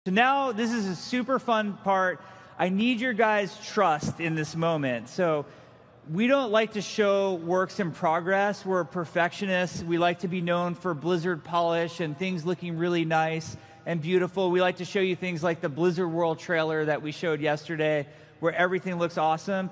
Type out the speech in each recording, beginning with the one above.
So now this is a super fun part. I need your guys' trust in this moment. So we don't like to show works in progress. We're perfectionists. We like to be known for Blizzard polish and things looking really nice and beautiful. We like to show you things like the Blizzard World trailer that we showed yesterday, where everything looks awesome.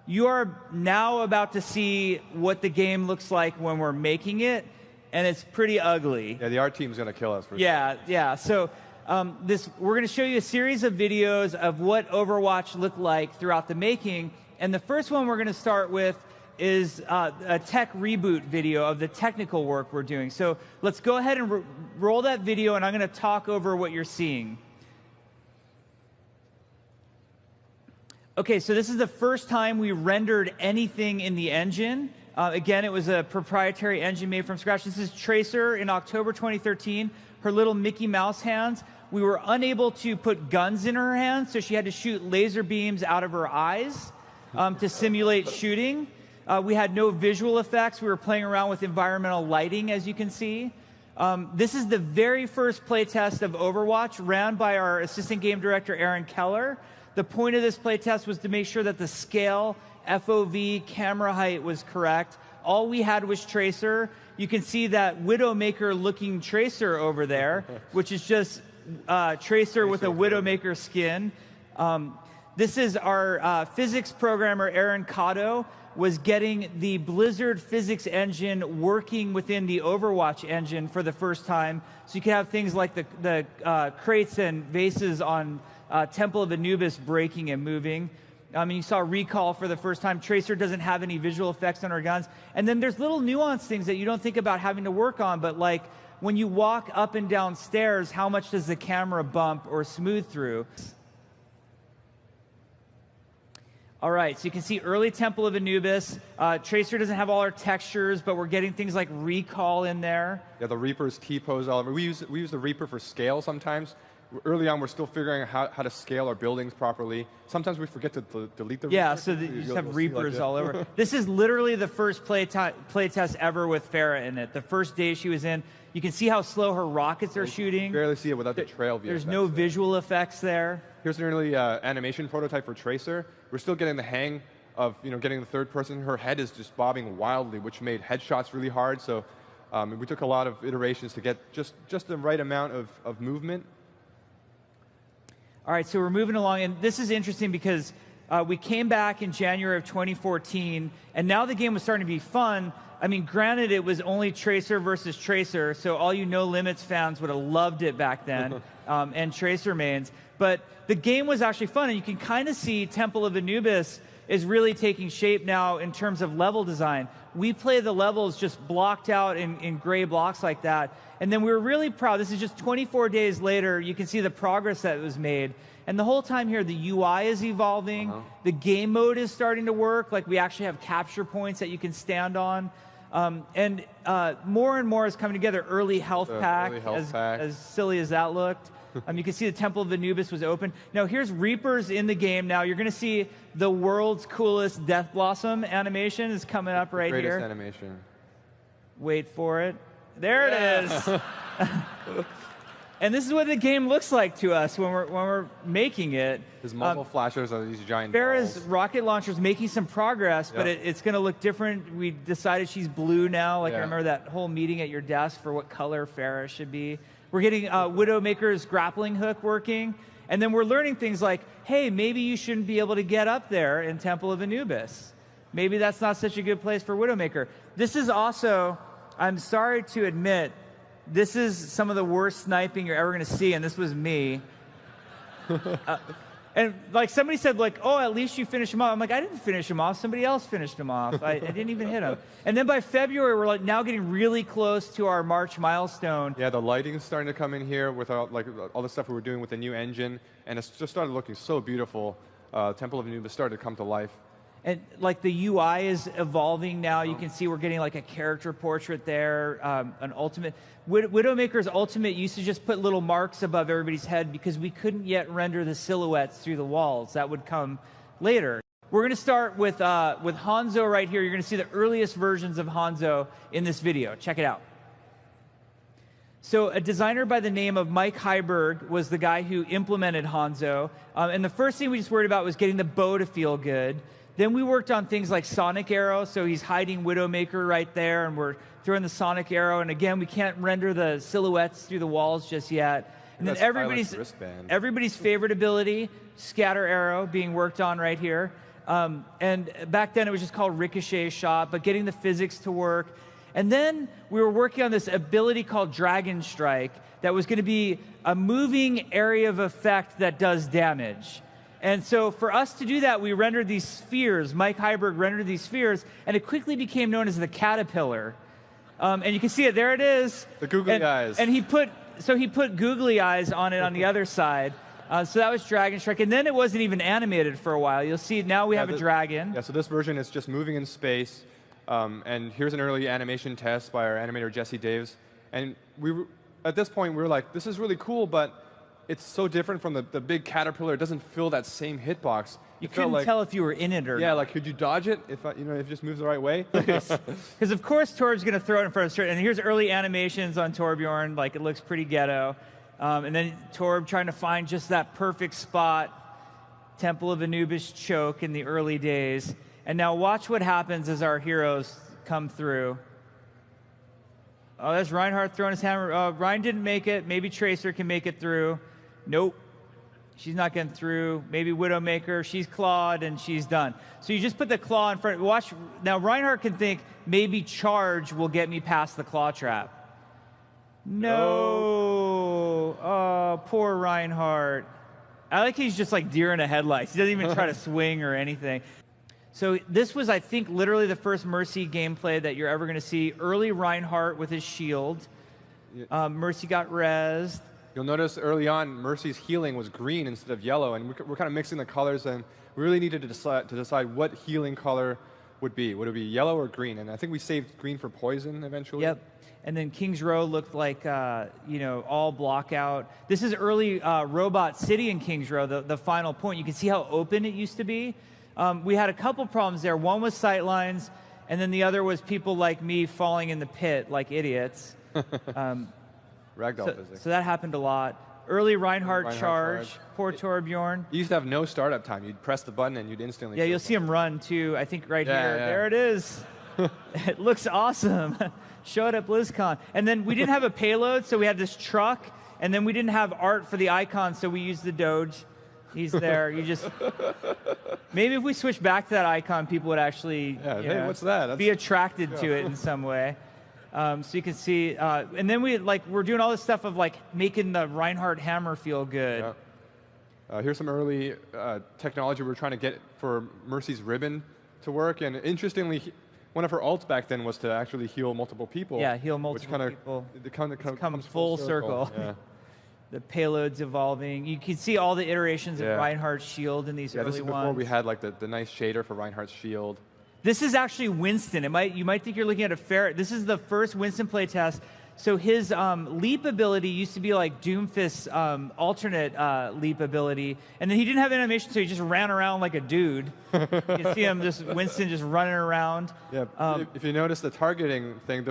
You are now about to see what the game looks like when we're making it, and it's pretty ugly. Yeah, the art team's going to kill us. Yeah. So we're going to show you a series of videos of what Overwatch looked like throughout the making. And the first one we're going to start with is a tech reboot video of the technical work we're doing. So let's go ahead and roll that video, and I'm going to talk over what you're seeing. Okay, so this is the first time we rendered anything in the engine. Again, it was a proprietary engine made from scratch. This is Tracer in October 2013, her little Mickey Mouse hands. We were unable to put guns in her hands, so she had to shoot laser beams out of her eyes to simulate shooting. We had no visual effects. We were playing around with environmental lighting, as you can see. This is the very first playtest of Overwatch, ran by our assistant game director, Aaron Keller. The point of this playtest was to make sure that the scale, FOV, camera height was correct. All we had was Tracer. You can see that Widowmaker-looking Tracer over there, which is just Tracer with a Widowmaker skin. This is our physics programmer, Aaron Cotto, was getting the Blizzard physics engine working within the Overwatch engine for the first time. So you can have things like the crates and vases on Temple of Anubis breaking and moving. You saw Recall for the first time. Tracer doesn't have any visual effects on her guns. And then there's little nuanced things that you don't think about having to work on, but like when you walk up and down stairs, how much does the camera bump or smooth through? All right, so you can see early Temple of Anubis. Tracer doesn't have all our textures, but we're getting things like Recall in there. Yeah, the Reaper's T-pose all over. We use the Reaper for scale sometimes. Early on, we're still figuring out how to scale our buildings properly. Sometimes we forget to delete the Reaper. Yeah, so you just have Reapers all over. This is literally the first play test ever with Farah in it. The first day she was in, you can see how slow her rockets are shooting. You barely see it without the trail view. There's no visual effects there. Here's an early animation prototype for Tracer. We're still getting the hang of getting the third person. Her head is just bobbing wildly, which made headshots really hard. So we took a lot of iterations to get just the right amount of movement. All right, so we're moving along, and this is interesting because we came back in January of 2014, and now the game was starting to be fun. I mean, granted, it was only Tracer versus Tracer, so all you No Limits fans would have loved it back then, and Tracer mains. But the game was actually fun, and you can kind of see Temple of Anubis is really taking shape now in terms of level design. We play the levels just blocked out in gray blocks like that. And then we were really proud. This is just 24 days later. You can see the progress that was made. And the whole time here, the UI is evolving. The game mode is starting to work. Like we actually have capture points that you can stand on. And more and more is coming together. Early health pack, as silly as that looked. You can see the Temple of Anubis was open. Now here's Reapers in the game. Now you're going to see the world's coolest Death Blossom animation is coming up right here. Greatest animation. Wait for it. There it is. And this is what the game looks like to us when we're making it. His muzzle flashers are these giant Farah's balls. rocket launcher is making some progress, but it's going to look different. We decided she's blue now. Like I remember that whole meeting at your desk for what color Farah should be. We're getting Widowmaker's grappling hook working. And then we're learning things like, hey, maybe you shouldn't be able to get up there in Temple of Anubis. Maybe that's not such a good place for Widowmaker. This is also, I'm sorry to admit, this is some of the worst sniping you're ever going to see, and this was me. And like somebody said, like, oh, at least you finished him off. I'm like, I didn't finish him off. Somebody else finished him off. I didn't even hit him. And then by February, we're like now getting really close to our March milestone. Yeah, the lighting is starting to come in here with all the stuff we were doing with the new engine, and it's just started looking so beautiful. Temple of Anubis started to come to life. And like the UI is evolving now. You can see we're getting like a character portrait there, an ultimate. Widowmaker's ultimate used to just put little marks above everybody's head because we couldn't yet render the silhouettes through the walls. That would come later. We're going to start with Hanzo right here. You're going to see the earliest versions of Hanzo in this video. Check it out. So a designer by the name of Mike Heiberg was the guy who implemented Hanzo. And the first thing we just worried about was getting the bow to feel good. Then we worked on things like Sonic Arrow, so he's hiding Widowmaker right there, and we're throwing the Sonic Arrow. And again, we can't render the silhouettes through the walls just yet. And then everybody's favorite ability, Scatter Arrow, being worked on right here. And back then it was just called Ricochet Shot, but getting the physics to work. And then we were working on this ability called Dragon Strike that was going to be a moving area of effect that does damage. And so for us to do that, we rendered these spheres. Mike Heiberg rendered these spheres, and it quickly became known as the caterpillar. And you can see it, there it is. The googly eyes. And he put googly eyes on it on the other side. So that was Dragon Strike. And then it wasn't even animated for a while. You'll see now we have a dragon. Yeah, so this version is just moving in space. And here's an early animation test by our animator, Jesse Daves. And at this point, we were like, this is really cool, but it's so different from the big caterpillar. It doesn't feel that same hitbox. You couldn't tell if you were in it or not. Yeah, like, could you dodge it if it just moves the right way? Because of course Torb's going to throw it in front of Sturt. And here's early animations on Torbjorn. Like, it looks pretty ghetto. And then Torb trying to find just that perfect spot. Temple of Anubis choke in the early days. And now watch what happens as our heroes come through. Oh, that's Reinhardt throwing his hammer. Ryan didn't make it. Maybe Tracer can make it through. Nope. She's not getting through. Maybe Widowmaker. She's clawed, and she's done. So you just put the claw in front. Watch. Now, Reinhardt can think, maybe charge will get me past the claw trap. No. Oh, poor Reinhardt. I like he's just like deer in a headlights. He doesn't even try to swing or anything. So this was, I think, literally the first Mercy gameplay that you're ever going to see. Early Reinhardt with his shield. Mercy got rezzed. You'll notice early on, Mercy's healing was green instead of yellow, and we're kind of mixing the colors, and we really needed to decide what healing color would be. Would it be yellow or green? And I think we saved green for poison eventually. Yep. And then King's Row looked like, all block out. This is early Robot City in King's Row, the final point. You can see how open it used to be. We had a couple problems there. One was sightlines, and then the other was people like me falling in the pit like idiots. Ragdoll physics. So that happened a lot. Early Reinhardt charge. Poor Torbjorn. You used to have no startup time. You'd press the button and you'd instantly. Yeah, you'll see him run too. I think right here. Yeah. There it is. It looks awesome. Show it at BlizzCon. And then we didn't have a payload, so we had this truck. And then we didn't have art for the icon, so we used the Doge. He's there. You just maybe if we switch back to that icon, people would actually hey, what's that? Be attracted to it in some way. So you can see, and then we're doing all this stuff of like making the Reinhardt hammer feel good. Yeah. Here's some early technology we're trying to get for Mercy's ribbon to work, and interestingly, one of her ults back then was to actually heal multiple people. Yeah, heal multiple people. It kind of comes full circle. Yeah. The payload's evolving. You can see all the iterations of Reinhardt's shield in these early ones. Yeah, this is before we had like the nice shader for Reinhardt's shield. This is actually Winston. You might think you're looking at a ferret. This is the first Winston playtest. So his leap ability used to be like Doomfist's alternate leap ability, and then he didn't have animation, so he just ran around like a dude. You can see him Winston just running around. Yeah. If you notice the targeting thing,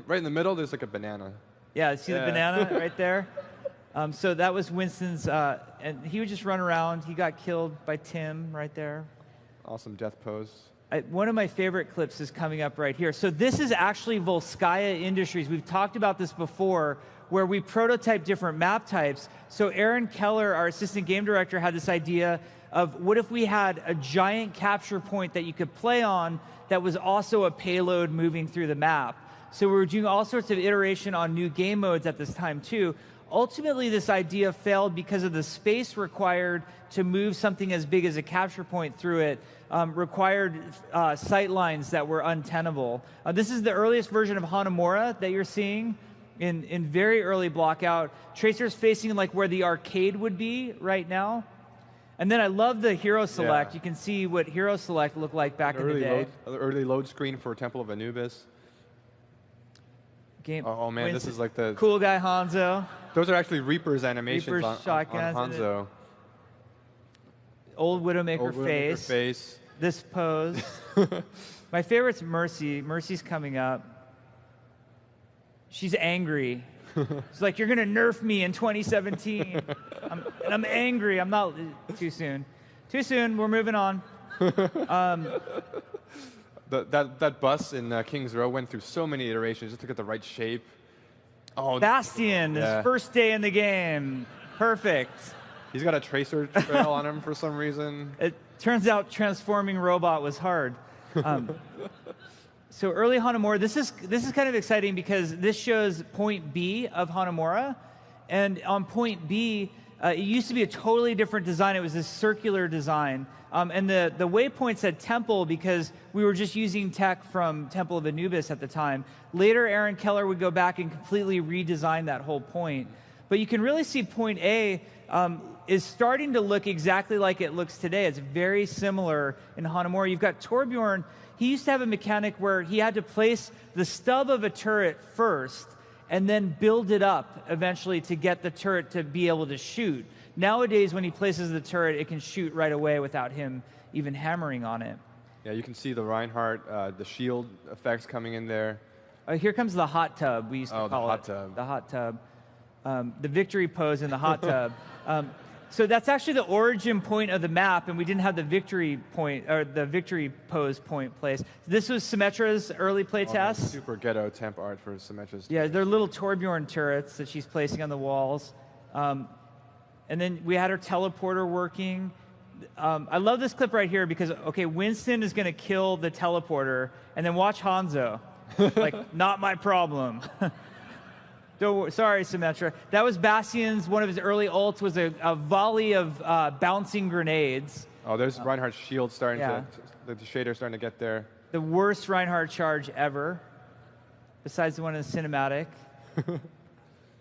right in the middle, there's like a banana. Yeah. See the banana right there. So that was Winston's, and he would just run around. He got killed by Tim right there. Awesome death pose. One of my favorite clips is coming up right here. So this is actually Volskaya Industries. We've talked about this before, where we prototype different map types. So Aaron Keller, our assistant game director, had this idea of what if we had a giant capture point that you could play on that was also a payload moving through the map. So we were doing all sorts of iteration on new game modes at this time too. Ultimately, this idea failed because of the space required to move something as big as a capture point through it. Required sight lines that were untenable. This is the earliest version of Hanamura that you're seeing in very early blockout. Tracer's facing like where the arcade would be right now. And then I love the hero select. Yeah. You can see what hero select looked like back in the day. Early load screen for Temple of Anubis. Oh man, this is like the cool guy Hanzo. Those are actually Reaper's animations on Hanzo. Old Widowmaker face. This pose. My favorite's Mercy. Mercy's coming up. She's angry. It's like, you're going to nerf me in 2017. And I'm angry. I'm not... Too soon. Too soon. We're moving on. That bus in King's Row went through so many iterations just to get the right shape. Oh, Bastion, his first day in the game. Perfect. He's got a tracer trail on him for some reason. It turns out transforming robot was hard. So early Hanamura, this is kind of exciting because this shows point B of Hanamura. And on point B, it used to be a totally different design. It was this circular design. And the waypoint said temple because we were just using tech from Temple of Anubis at the time. Later, Aaron Keller would go back and completely redesign that whole point. But you can really see point A is starting to look exactly like it looks today. It's very similar in Hanamura. You've got Torbjorn. He used to have a mechanic where he had to place the stub of a turret first and then build it up eventually to get the turret to be able to shoot. Nowadays, when he places the turret, it can shoot right away without him even hammering on it. Yeah, you can see the Reinhardt, the shield effects coming in there. Here comes the hot tub, we used to call it. The hot tub. The victory pose in the hot tub. So that's actually the origin point of the map, and we didn't have the victory point, or the victory pose point place. This was Symmetra's early playtest. Super ghetto temp art for Symmetra's. Yeah, they're little Torbjorn turrets that she's placing on the walls. And then we had her teleporter working. I love this clip right here because, okay, Winston is going to kill the teleporter, and then watch Hanzo. Like, not my problem. Sorry, Symmetra. That was Bastion's, one of his early ults was a volley of bouncing grenades. Oh, there's Reinhardt's shield starting to, the shader starting to get there. The worst Reinhardt charge ever, besides the one in the cinematic.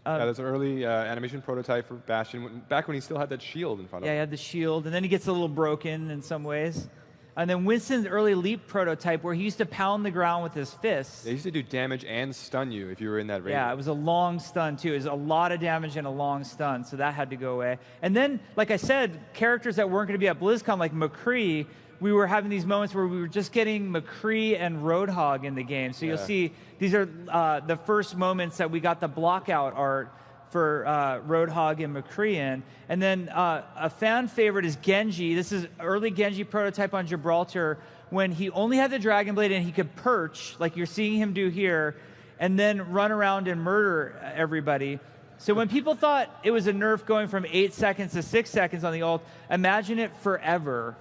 Yeah, there's an early animation prototype for Bastion, back when he still had that shield in front of him. Yeah, he had the shield, and then he gets a little broken in some ways. And then Winston's early leap prototype, where he used to pound the ground with his fists. They used to do damage and stun you if you were in that range. Yeah, it was a long stun, too. It was a lot of damage and a long stun, so that had to go away. And then, like I said, characters that weren't going to be at BlizzCon, like McCree, we were having these moments where we were just getting McCree and Roadhog in the game. So you'll see these are the first moments that we got the blockout art for Roadhog and McCree in. And then a fan favorite is Genji. This is early Genji prototype on Gibraltar when he only had the Dragon Blade and he could perch, like you're seeing him do here, and then run around and murder everybody. So when people thought it was a nerf going from 8 seconds to 6 seconds on the ult, imagine it forever.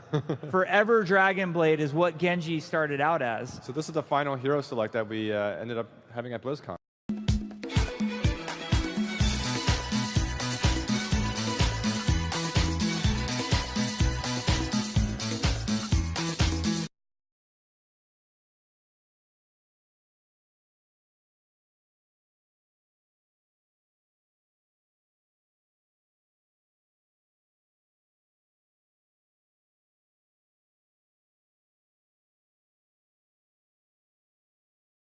Forever Dragon Blade is what Genji started out as. So this is the final hero select that we ended up having at BlizzCon.